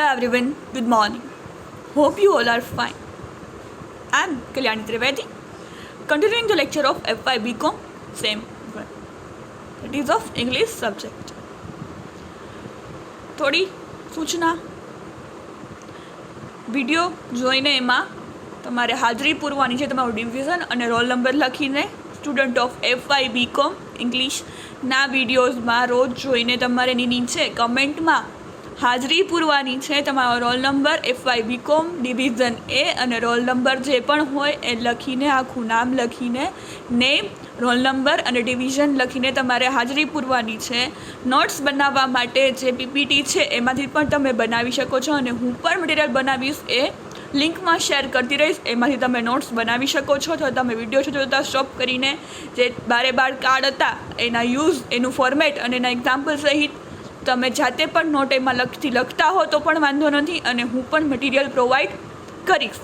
Hello everyone, good morning. Hope you all are fine. I am Kalyani Trivedi, continuing the lecture of FY BCom, same one. It is of English subject. થોડી સૂચના video જોઈને એમાં તમારે હાજરી પૂરવાની છે. તમારું ડિવિઝન અને રોલ નંબર લખીને સ્ટુડન્ટ ઓફ FY BCom ઇંગ્લિશના વિડીયોઝમાં રોજ જોઈને તમારે એની નીચે કમેન્ટમાં હાજરી પૂરવાની છે. તમારો roll number FY BCom division A અને રોલ નંબર જે પણ હોય એ લખીને આખું નામ લખીને નેમ, રોલ નંબર અને ડિવિઝન લખીને તમારે હાજરી પૂરવાની છે. નોટ્સ બનાવવા માટે જે PPT છે એમાંથી પણ તમે બનાવી શકો છો અને હું પણ મટીરિયલ બનાવીશ એ લિંકમાં શેર કરતી રહીશ. એમાંથી તમે નોટ્સ બનાવી શકો છો. તો તમે વિડીયો જોતા સ્ટોપ કરીને જે બારે કાર્ડ હતા એના યુઝ, એનું ફોર્મેટ અને એના એક્ઝામ્પલ સહિત તમે જાતે પણ નોટ એમાં લખતા હો તો પણ વાંધો નથી અને હું પણ મટીરિયલ પ્રોવાઈડ કરીશ.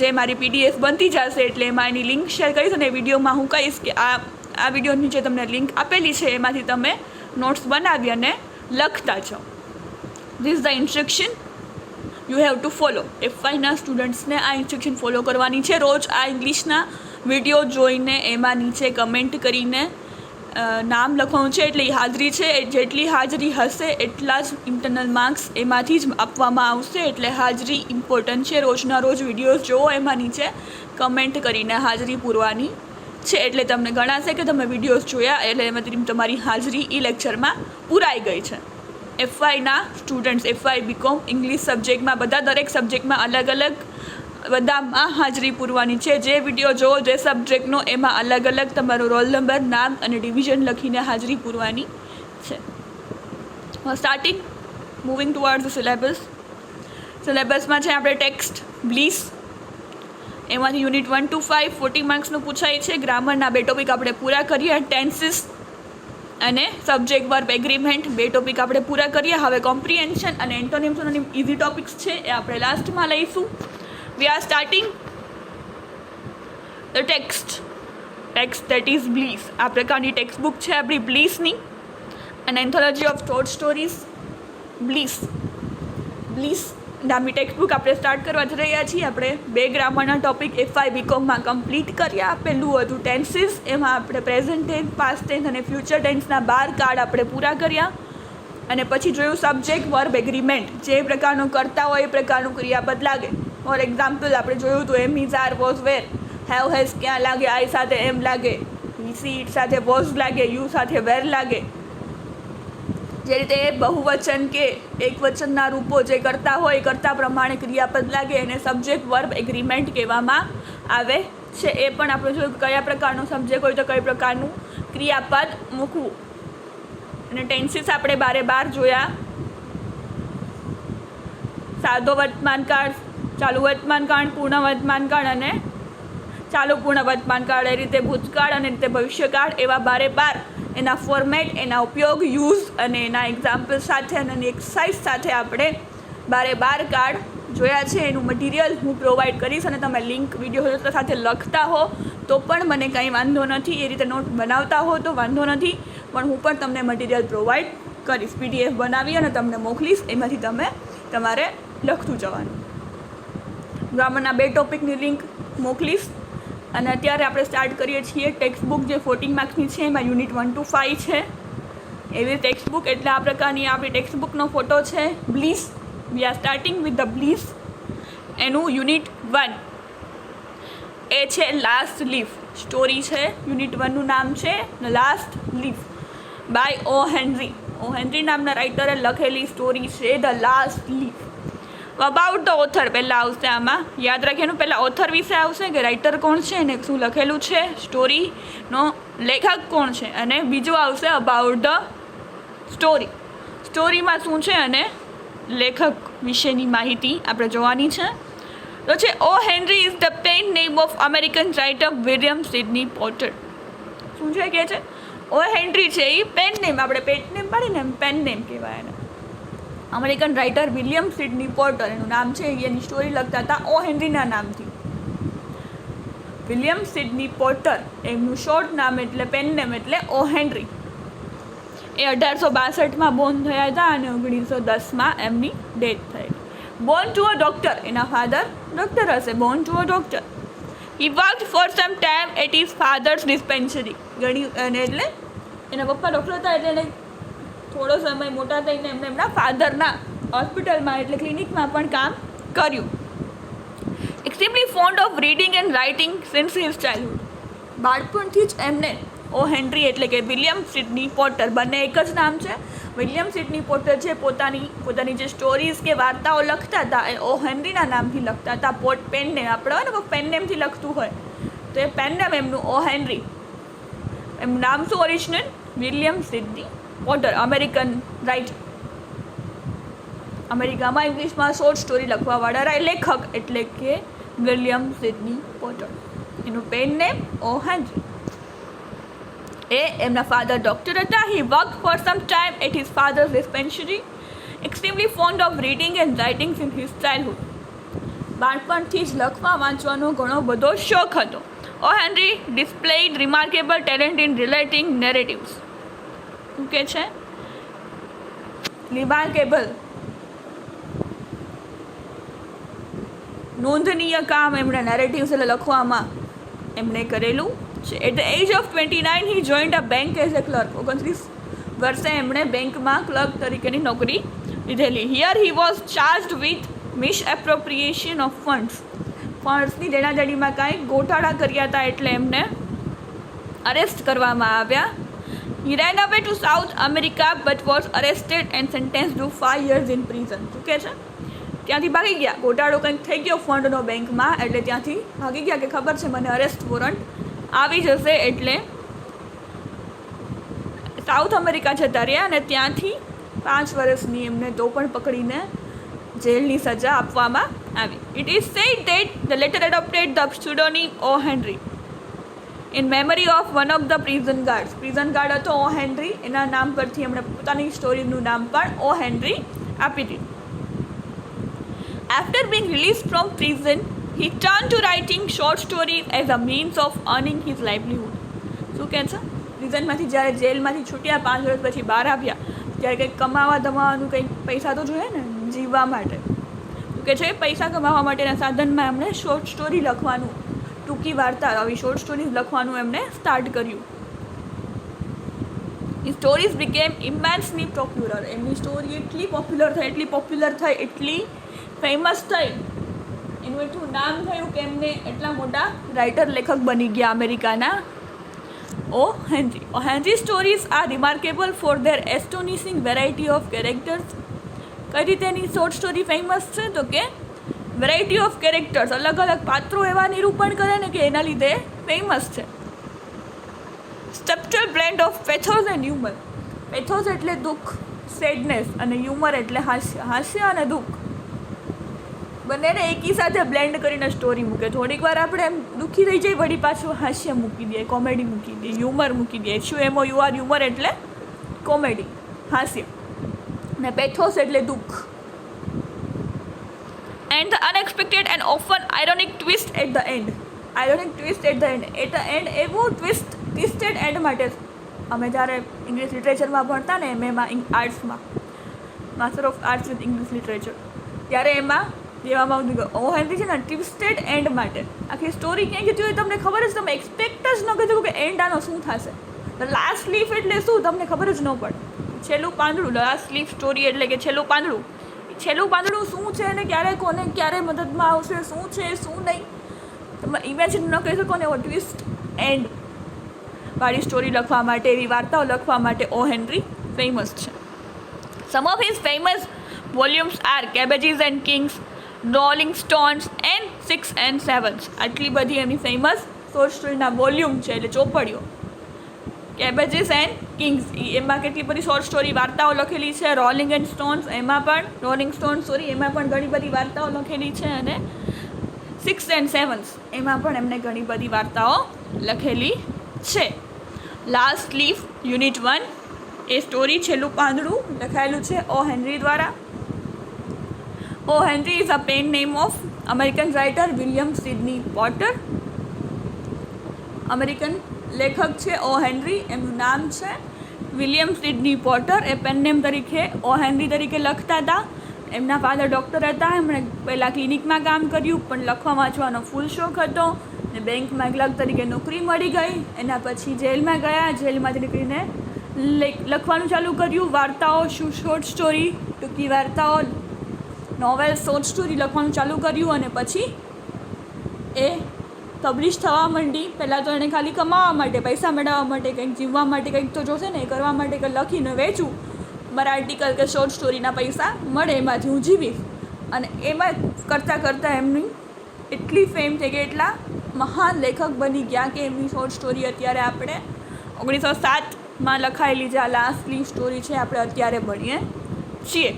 જે મારી PDF બનતી જશે એટલે એમાં એની લિંક શેર કરીશ અને વિડીયોમાં હું કહીશ કે આ વિડીયોની જે તમને લિંક આપેલી છે એમાંથી તમે નોટ્સ બનાવી અને લખતા જાઓ. This is the instruction you have to follow. FYના સ્ટુડન્ટ્સને આ ઇન્સ્ટ્રક્શન ફોલો કરવાની છે. રોજ આ ઇંગ્લિશના વિડીયો જોઈને એમાં નીચે કમેન્ટ કરીને નામ લખવાનું છે. એટલે હાજરી છે, જેટલી હાજરી હશે એટલા જ ઇન્ટરનલ માર્ક્સ એમાંથી જ આપવામાં આવશે. એટલે હાજરી ઇમ્પોર્ટન્ટ છે. રોજના રોજ વિડીયોઝ જુઓ, એમાં નીચે કમેન્ટ કરીને હાજરી પૂરવાની છે. એટલે તમને ગણાશે કે તમે વિડીયોઝ જોયા એટલે એમાંથી તમારી હાજરી એ લેક્ચરમાં પૂરાઈ ગઈ છે. FYના સ્ટુડન્ટ્સ FY BCom ઇંગ્લિશ સબ્જેક્ટમાં બધા દરેક સબ્જેક્ટમાં અલગ અલગ બધામાં હાજરી પૂરવાની છે. જે વિડીયો જોવો જે સબ્જેક્ટનો એમાં અલગ અલગ તમારો રોલ નંબર, નામ અને ડિવિઝન લખીને હાજરી પૂરવાની છે. Starting moving towards the syllabus. સિલેબસમાં છે આપણે ટેક્સ્ટ, બ્લીસ, એમાંથી યુનિટ 1 to 5 40 માર્ક્સનું પૂછાય છે. ગ્રામરના 2 ટોપિક આપણે પૂરા કરીએ. ટેન્સીસ અને સબ્જેક્ટ વર્બ એગ્રીમેન્ટ 2 ટોપિક આપણે પૂરા કરીએ. હવે કોમ્પ્રિહેન્શન અને એન્ટોનિમ્સ અને ઇઝી ટોપિક્સ છે એ આપણે લાસ્ટમાં લઈશું. We are starting the text that is Bliss. આ પ્રકારની ટેક્સ્ટ બુક છે આપણી બ્લીસની. અને anthology of short stories bliss નામની ટેક્સ્ટ બુક આપણે સ્ટાર્ટ કરવા જ રહ્યા છીએ. આપણે 2 ગ્રામરના ટોપિક FY BComમાં કમ્પ્લીટ કર્યા. પહેલું હતું ટેન્સીસ, એમાં આપણે પ્રેઝન્ટ ટેન્સ, પાસ્ટ ટેન્સ અને ફ્યુચર ટેન્સના 12 કાર્ડ આપણે પૂરા કર્યા. અને પછી જોયું સબ્જેક્ટ વર્બ એગ્રીમેન્ટ, જે પ્રકારનું કરતા હોય એ પ્રકારનું ક્રિયાપદ લાગે. ફોર એક્ઝામ્પલ આપણે જોયું હતું am, is, are, was, were. Have, has ક્યાં લાગે, આઈ સાથે એમ લાગે, સી ઇટ સાથે વોઝ લાગે, યુ સાથે વેર લાગે. જે રીતે બહુવચન કે એકવચનના રૂપો જે કરતા હોય એ કરતા પ્રમાણે ક્રિયાપદ લાગે એને સબ્જેક્ટ વર્બ એગ્રીમેન્ટ કહેવામાં આવે છે. એ પણ આપણે જોયું કયા પ્રકારનું સબ્જેક્ટ હોય તો કઈ પ્રકારનું ક્રિયાપદ મૂકવું. અને ટેન્સીસ આપણે બાર જોયા. સાદો વર્તમાનકાળ, ચાલુ વર્તમાનકાળ, પૂર્ણ વર્તમાનકાળ અને ચાલુ પૂર્ણ વર્તમાનકાળ. એ રીતે ભૂતકાળ અને રીતે ભવિષ્યકાળ. એવા 12 એના ફોર્મેટ, એના ઉપયોગ, યુઝ અને એના એક્ઝામ્પલ સાથે અને એની એક્સરસાઇઝ સાથે આપણે 12 કાર્ડ જોયા છે. એનું મટીરિયલ હું પ્રોવાઈડ કરીશ અને તમે લિંક વિડીયો સાથે લખતા હો તો પણ મને કંઈ વાંધો નથી. એ રીતે નોટ બનાવતા હો તો વાંધો નથી, પણ હું પણ તમને મટીરિયલ પ્રોવાઈડ કરીશ. PDF બનાવી અને તમને મોકલીશ. એમાંથી તમારે લખતું જવાનું. ગ્રામરના 2 ટોપિકની લિંક મોકલીશ. અને અત્યારે આપણે સ્ટાર્ટ કરીએ છીએ ટેક્સ્ટ બુક જે 14 માર્ક્સની છે. એમાં યુનિટ 1 to 5 છે. એવી ટેક્સ્ટ બુક એટલે આ પ્રકારની આપણી ટેક્સ્ટ બુકનો ફોટો છે. Bliss, we are starting with the Bliss. એનું યુનિટ 1 એ છે લાસ્ટ લીફ. સ્ટોરી છે. યુનિટ 1નું નામ છે last leaf by O. Henry. O. Henry નામના રાઇટરે લખેલી સ્ટોરી છે the last leaf. About the author પહેલાં આવશે. આમાં યાદ રાખીએ પહેલાં ઓથર વિશે આવશે કે રાઇટર કોણ છે અને શું લખેલું છે, સ્ટોરીનો લેખક કોણ છે, અને બીજું આવશે અબાઉટ ધ સ્ટોરી. સ્ટોરીમાં શું છે અને લેખક વિશેની માહિતી આપણે જોવાની છે. તો છે O. Henry is the pen name of American writer William Sydney Porter. શું છે કે છે O. હેનરી છે એ પેન નેમ, આપણે પેટ નેમ પાડીને એમ પેન નેમ કહેવાય એને. American writer William Sydney porter એનું નામ છે. એની સ્ટોરી લખતા હતા O. હેનરીના નામથી. વિલિયમ સિડની પોર્ટર એમનું શોર્ટ નામ એટલે પેન નેમ એટલે O. હેનરી. એ 1862માં બોર્ન થયા હતા અને 1910માં એમની ડેથ થઈ. બોર્ન ટુ અ ડૉક્ટર, એના ફાધર ડૉક્ટર હશે. Born to a doctor. He worked for some time at his father's dispensary. અને એટલે એના પપ્પા ડૉક્ટર હતા એટલે એને થોડો સમય મોટા થઈને એમને એમના ફાધરના હોસ્પિટલમાં એટલે ક્લિનિકમાં પણ કામ કર્યું. Extremely fond of reading and writing since his childhood. બાળપણથી જ એમને ઓ હેનરી એટલે કે વિલિયમ સિડની પોટર, બંને એક જ નામ છે. વિલિયમ સિડની પોટર છે પોતાની જે સ્ટોરીઝ કે વાર્તાઓ લખતા હતા એ ઓ હેનરીના નામથી લખતા હતા. પેન નેમ આપણે હોય ને કોઈ પેન નેમથી લખતું હોય તો એ પેન નેમ એમનું ઓ હેનરી. એમનું નામ શું ઓરિજિનલ? William Sydney Porter, American writer. અમેરિકામાં ઇંગ્લિશમાં શોર્ટ સ્ટોરી લખવાવાળા લેખક એટલે કે વિલિયમ સિડની પોટર. એનું પેન નેમ ઓ હેનરી. એ એમના ફાધર ડૉક્ટર હતા. He work for some time at his father's dispensary. Extremely fond of reading and writing in his childhood. બાળપણથી જ લખવા વાંચવાનો ઘણો બધો શોખ હતો. O Henry displayed remarkable talent in relating narratives. શું કે છે? રિમાર્કેબલ, નોંધનીય કામ એમણે નેરેટિવ્સ એટલે લખવામાં એમણે કરેલું છે. At the age of 29 he joined a bank as a clerk. 29 વર્ષે એમણે બેંકમાં ક્લર્ક તરીકેની નોકરી લીધેલી. Here he was charged with misappropriation of ફંડ્સની દેણાદેણીમાં કાંઈક ગોટાળા કર્યા હતા એટલે એમને અરેસ્ટ કરવામાં આવ્યા. He ran away to South America but was arrested and sentenced to 5 years in prison. શું કહે છે? ત્યાંથી ભાગી ગયા. ગોટાળો કંઈક થઈ ગયો ફંડનો બેંકમાં એટલે ત્યાંથી ભાગી ગયા કે ખબર છે મને અરેસ્ટ વોરંટ આવી જશે એટલે સાઉથ અમેરિકા જતા રહ્યા અને ત્યાંથી 5 વર્ષની એમને તો પણ પકડીને જેલની સજા આપવામાં આવી. It is said that the latter adopted the pseudonym O Henry in memory of one of the prison guards. Prison guard હતો ઓ હેનરી, એના નામ પરથી એમણે પોતાની સ્ટોરીનું નામ પણ ઓ હેનરી આપી દીધું. After Bing release from prison he turned to writing short stories as a means of earning his livelihood. શું કહે છે? પ્રિઝનમાંથી જ્યારે જેલમાંથી છૂટ્યા 5 વર્ષ પછી બહાર આવ્યા ત્યારે કંઈક કમાવા ધમાવાનું કંઈક પૈસા તો જોઈએ ને જીવવા માટે. શું કહે છે? પૈસા કમાવા માટેના સાધનમાં એમણે શોર્ટ સ્ટોરી લખવાનું, ટૂંકી વાર્તા, આવી શોર્ટ સ્ટોરીઝ લખવાનું એમણે સ્ટાર્ટ કર્યું. એ સ્ટોરીઝ બીકેમ ઇમેન્સલી પોપ્યુલર. એમની સ્ટોરી એટલી પોપ્યુલર થઈ, એટલી ફેમસ થઈ, એનું એટલું નામ થયું કે એમને એટલા મોટા રાઇટર લેખક બની ગયા અમેરિકાના O Henry. O Henry stories are remarkable for their astonishing variety of characters. કઈ રીતે એની શોર્ટ સ્ટોરી ફેમસ છે? તો કે વેરાયટી ઓફ કેરેક્ટર્સ, અલગ અલગ પાત્રો એવા નિરૂપણ કરે ને કે એના લીધે ફેમસ છે. Subtle blend of pathos and humour. Pathos એટલે દુઃખ, સેડનેસ, અને હ્યુમર એટલે હાસ્ય અને દુઃખ બંનેને એકી સાથે બ્લેન્ડ કરીને સ્ટોરી મૂકે. થોડીક વાર આપણે એમ દુઃખી થઈ જાય, વળી પાછું હાસ્ય મૂકી દે, કોમેડી મૂકી દે, હ્યુમર મૂકી દે. HUMOUR હ્યુમર એટલે કોમેડી, હાસ્ય, ને પેથોસ એટલે દુઃખ. And the unexpected and often ironic twist at the end. Ironic twist at the end. At the end એવું ટ્વિસ્ટેડ એન્ડ માટે અમે જ્યારે ઇંગ્લિશ લિટરેચરમાં ભણતા ને એમાં આર્ટ્સમાં master of arts with English literature, ત્યારે એમાં કહેવામાં આવતું ઓ હેનરી છે ને ટ્વિસ્ટેડ એન્ડ માટે આખી સ્ટોરી ક્યાંય જતી હોય તમને ખબર જ, તમે એક્સપેક્ટ જ ન કર્યું કે એન્ડ આનો શું થશે. લાસ્ટ લીફ એટલે શું તમને ખબર જ ન પડે. છેલ્લું પાંદડું, લાસ્ટ લીફ સ્ટોરી એટલે કે છેલ્લું પાંદડું. છેલ્લું પાંદડું શું છે અને ક્યારે મદદમાં આવશે, શું છે શું નહીં, તમે ઇમેજિન ન કરી શકો ને એવો ટ્વિસ્ટ એન્ડ વાળી સ્ટોરી લખવા માટે, એવી વાર્તાઓ લખવા માટે ઓ હેનરી ફેમસ છે. Some of his famous volumes are cabbages and kings, rolling stones and 6 and 7. આટલી બધી એમની ફેમસ શોર્ટ સ્ટોરીના વોલ્યુમ છે એટલે ચોપડીઓ. કેબેજીસ એન્ડ કિંગ્સ એમાં કેટલી બધી શોર્ટ સ્ટોરી વાર્તાઓ લખેલી છે. રોલિંગ સ્ટોન્સ એમાં પણ ઘણી બધી વાર્તાઓ લખેલી છે. અને 6 and 7 એમાં પણ એમને ઘણી બધી વાર્તાઓ લખેલી છે. લાસ્ટ લીફ યુનિટ 1 એ સ્ટોરી છેલ્લું પાંદડું લખાયેલું છે ઓ હેનરી દ્વારા. O Henry is a pen name of American writer William Sydney Porter. American લેખક છે ઓ હેનરી, એમનું નામ છે વિલિયમ સિડની પોટર એ પેન નેમ તરીકે ઓ હેનરી તરીકે લખતા હતા. એમના ફાધર ડૉક્ટર હતા. એમણે પહેલાં ક્લિનિકમાં કામ કર્યું, પણ લખવા વાંચવાનો ફૂલ શોખ હતો અને બેંકમાં ક્લર્ક તરીકે નોકરી મળી ગઈ. એના પછી જેલમાં ગયા. જેલમાંથી નીકળીને લખવાનું ચાલુ કર્યું. વાર્તાઓ, શોર્ટ સ્ટોરી, ટૂંકી વાર્તાઓ, નોવેલ, શોર્ટ સ્ટોરી લખવાનું ચાલુ કર્યું. અને પછી એ પબ્લિશ થવા માંડી. પહેલાં તો એણે ખાલી કમાવા માટે, પૈસા મેળવવા માટે, કંઈક જીવવા માટે કંઈક તો જોશે ને, એ કરવા માટે કંઈક લખીને વેચું, મારા આર્ટિકલ કે શોર્ટ સ્ટોરીના પૈસા મળે, એમાંથી હું જીવીશ. અને એમાં કરતાં કરતાં એમની એટલી ફેમ થઈ ગઈ, એટલા મહાન લેખક બની ગયા કે એમની શોર્ટ સ્ટોરી અત્યારે આપણે 1907માં લખાયેલી જે આ લાસ્ટલી સ્ટોરી છે આપણે અત્યારે ભણીએ છીએ.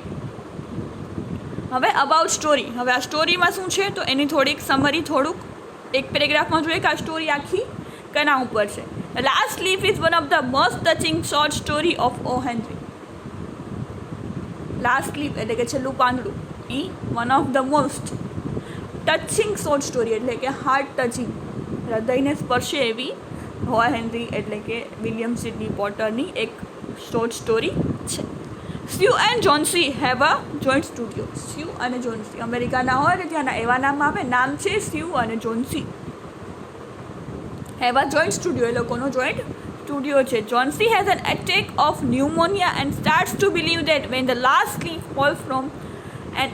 હવે અબાઉટ સ્ટોરી. હવે આ સ્ટોરીમાં શું છે તો એની થોડીક સમરી, થોડુંક એક પેરેગ્રાફમાં જોઈએ કે આ સ્ટોરી આખી કેના ઉપર છે. Last leaf is one of the most touching short story of O Henry. Last leaf એટલે કે છેલ્લું પાંદડું, એ one of the most touching short story એટલે કે હાર્ટ ટચિંગ, હૃદયને સ્પર્શે એવી ઓ હેનરી એટલે કે વિલિયમ સિડની પોટરની એક શોર્ટ સ્ટોરી છે. Sue and Johnsy have a joint studio. Sue અને જોન્સી અમેરિકાના હોય ને ત્યાંના એવા નામ આવે. નામ છે સ્યુ અને Johnsy. Have a joint studio, એ લોકોનો જોઈન્ટ સ્ટુડિયો છે. Johnsy has an attack of pneumonia and starts to believe that when the last leaf falls from an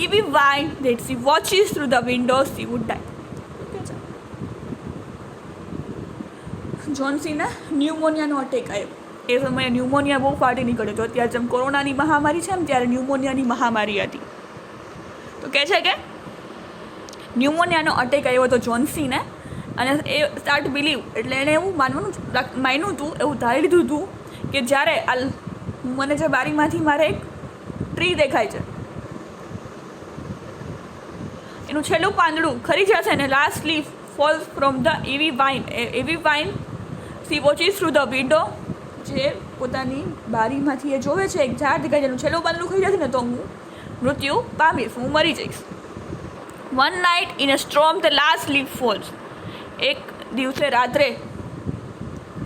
ivy vine that she watches through the windows she would die. જોન્સીને ન્યુમોનિયાનો attack આવ્યો. એ સમયે pneumonia બહુ ફાટી નીકળ્યો હતો. અત્યારે જેમ કોરોનાની મહામારી છે એમ ત્યારે ન્યુમોનિયાની મહામારી હતી. તો કહે છે કે ન્યુમોનિયાનો અટેક આવ્યો હતો જોન્સીને, અને એ સ્ટાર્ટ બિલીવ એટલે એણે એવું માન્યું હતું, એવું ધારી લીધું હતું કે જ્યારે મને જે બારીમાંથી મારે એક ટ્રી દેખાય છે, એનું છેલ્લું પાંદડું ખરી જશે ને, last leaf falls from the એવી વાઇન. એવી wine C watches through the window, જે પોતાની બારીમાંથી એ જોવે છે એક ઝાડ દેખાય, જેનું છેલ્લું પાંદડું ખરી જશે ને તો હું મૃત્યુ પામીશ, હું મરી જઈશ. One night in a storm the last leaf false. એક દિવસે રાત્રે,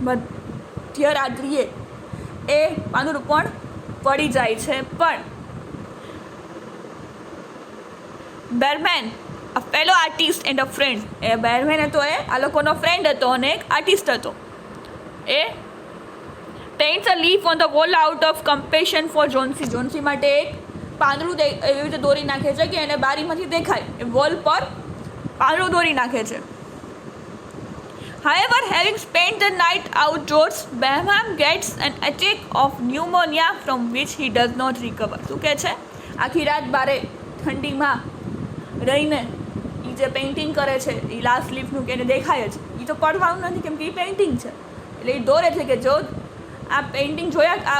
મધ્યરાત્રિએ એ પાંદડું પણ પડી જાય છે. પણ Behrman, a fellow artist and a friend, એ બેરમેન હતો, એ આ લોકોનો ફ્રેન્ડ હતો અને એક આર્ટિસ્ટ હતો. એ paints a leaf on the wall out of compassion for Johnsy. Johnsy માટે એક પાંદડું એવી રીતે દોરી નાખે છે કે એને બારીમાંથી દેખાય, એ વોલ પર પાંદડું દોરી નાખે છે. However, having spent the night outdoors, Benham gets an attack of pneumonia from which he does not recover. શું કહે છે? આખી રાત બારે ઠંડીમાં રહીને એ જે પેઇન્ટિંગ કરે છે, એ લાસ્ટ લીફનું કે એને દેખાય જ, એ તો પડવાનું નથી કેમ કે એ પેઇન્ટિંગ છે. એટલે એ દોરે છે કે જો આ પેઇન્ટિંગ જોયા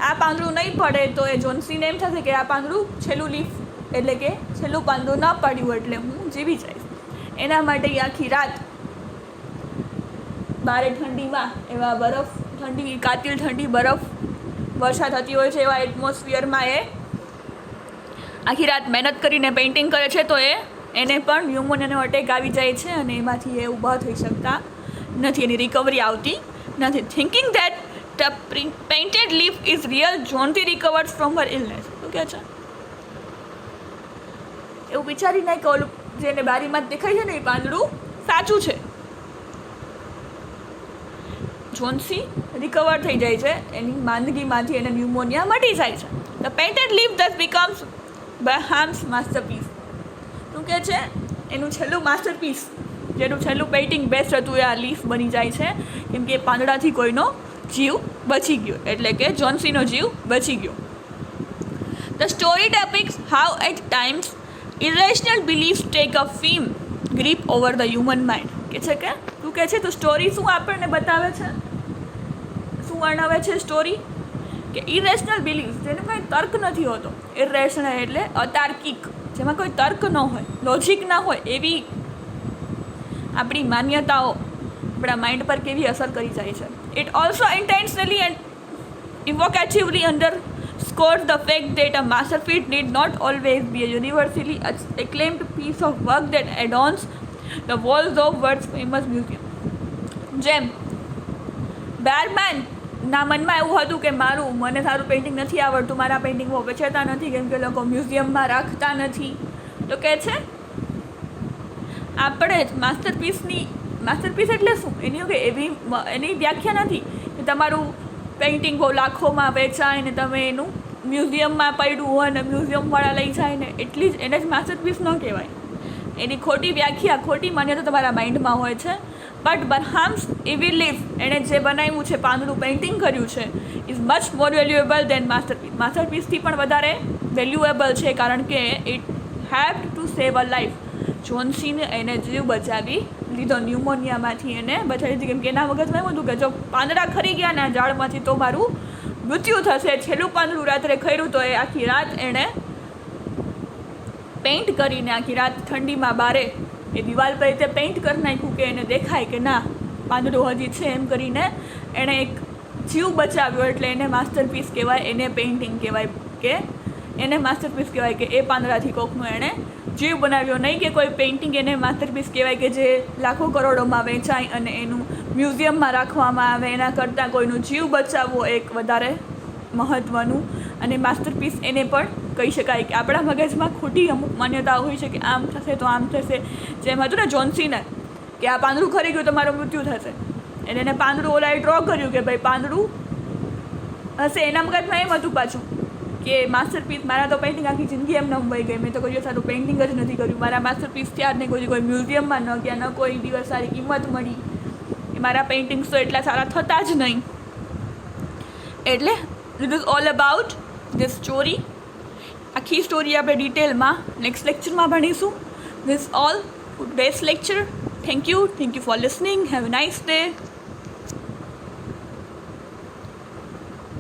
આ પાંદડું નહીં પડે તો એ જોન્સીને એમ થશે કે આ પાંદડું છેલ્લું લીફ એટલે કે છેલ્લું પાંદડું ન પડ્યું એટલે હું જીવી જઈશ. એના માટે એ આખી રાત બારે ઠંડીમાં, એવા બરફ, ઠંડી, કાતિલ ઠંડી, બરફ વર્ષા થતી હોય છે એવા એટમોસ્ફિયરમાં એ આખી રાત મહેનત કરીને પેઇન્ટિંગ કરે છે. તો એને પણ ન્યુમોનિયાનો અટેક આવી જાય છે અને એમાંથી એ ઊભા થઈ શકતા નથી, એની રિકવરી આવતી નથી. Thinking that the painted leaf is real, Johnsy recovered from her illness. શું કહે છે? એવું વિચારીને કે ઓલું જેને બારીમાં દેખાય છે ને એ પાંદડું સાચું છે. જોન્સી રિકવર થઈ જાય છે એની માંદગીમાંથી, એને ન્યુમોનિયા મટી જાય છે. The painted leaf thus becomes Behrman's masterpiece. શું કહે છે? એનું છેલ્લું માસ્ટરપીસ, જેનું છેલ્લું પેઇન્ટિંગ બેસ્ટ હતું, એ આ લીફ બની જાય છે કેમ કે એ પાંદડાથી કોઈનો જીવ બચી ગયો, એટલે કે જોન્સીનો જીવ બચી ગયો. The story depicts how at times irrational beliefs take a firm grip over the human mind. કે છે કે શું કહે છે? તો સ્ટોરી શું આપણને બતાવે છે, શું વર્ણવે છે સ્ટોરી? કે ઇરેશનલ બિલીફ, જેનો કંઈ તર્ક નથી હોતો. ઇરેશનલ એટલે અતાર્કિક, જેમાં કોઈ તર્ક ન હોય, લોજિક ના હોય, એવી આપણી માન્યતાઓ આપણા માઇન્ડ પર કેવી અસર કરી જાય છે. It also intentionally and evocatively underscores the fact that a masterpiece need not always be a universally acclaimed piece of work that adorns the walls of world's famous museum. જેમ બેરમેન ના મનમાં એવું હતું કે મને સારું પેઇન્ટિંગ નથી આવડતું, મારા પેઇન્ટિંગ બહુ વેચાતા નથી કેમ કે લોકો મ્યુઝિયમમાં રાખતા નથી. તો કહે છે આપણે જ માસ્ટરપીસ એટલે શું, એની વ્યાખ્યા નથી કે તમારું પેઇન્ટિંગ બહુ લાખોમાં વેચાય ને તમે એનું મ્યુઝિયમમાં પડ્યું હોય ને મ્યુઝિયમવાળા લઈ જાય ને એટલી જ એને જ માસ્ટરપીસ ન કહેવાય. એની ખોટી વ્યાખ્યા, ખોટી માન્યતા તમારા માઇન્ડમાં હોય છે. બટ બરહામ્સ એવિલિફ એણે જે બનાવ્યું છે, પાંદડું પેઇન્ટિંગ કર્યું છે, is much more valuable than masterpiece. માસ્ટરપીસથી પણ વધારે વેલ્યુએબલ છે કારણ કે it had to save a life. જોન્સીને એને જીવ બચાવી લીધો, ન્યુમોનિયામાંથી એને બચાવી લીધી કેમ કે એના મગજમાં એવું હતું કે જો પાંદડા ખરી ગયા ને ઝાડમાંથી તો મારું મૃત્યુ થશે. છેલ્લું પાંદડું રાત્રે ખર્યું તો એ આખી રાત એણે પેઇન્ટ કરીને આખી રાત ઠંડીમાં બારે એ દિવાલ પર રીતે પેઇન્ટ કરી નાખ્યું કે એને દેખાય કે ના પાંદડું હજી છે, એમ કરીને એણે એક જીવ બચાવ્યો. એટલે એને માસ્ટરપીસ કહેવાય, એને પેઇન્ટિંગ કહેવાય કે એને માસ્ટરપીસ કહેવાય કે એ પાંદડાથી કોકનો એણે જીવ બનાવ્યો. નહીં કે કોઈ પેઇન્ટિંગ એને માસ્ટરપીસ કહેવાય કે જે લાખો કરોડોમાં વેચાય અને એનું મ્યુઝિયમમાં રાખવામાં આવે. એના કરતાં કોઈનું જીવ બચાવવો એક વધારે મહત્ત્વનું. અને માસ્ટરપીસ એને પણ કહી શકાય કે આપણા મગજમાં ખોટી અમુક માન્યતાઓ હોય છે કે આમ થશે તો આમ થશે. જેમ હતું ને જોન્સીને કે આ પાંદડું ખરી ગયું તો મારું મૃત્યુ થશે, એને પાંદડું ઓલાએ ડ્રો કર્યું કે ભાઈ પાંદડું હશે. એના મગજમાં એમ હતું પાછું કે માસ્ટરપીસ, મારા તો પેઇન્ટિંગ આખી જિંદગી એમને વહી ગઈ, મેં તો કોઈ સારું પેઇન્ટિંગ જ નથી કર્યું, મારા માસ્ટરપીસ થયા જ નહીં, કોઈ મ્યુઝિયમમાં ન ગયા, ન કોઈ દિવસ સારી કિંમત મળી, મારા પેઇન્ટિંગ્સ તો એટલા સારા થતા જ નહીં. એટલે it is all about this story. આખી સ્ટોરી આપણે ડિટેલમાં નેક્સ્ટ લેક્ચરમાં ભણીશું. This all best lecture. Thank you for listening. Have a nice day.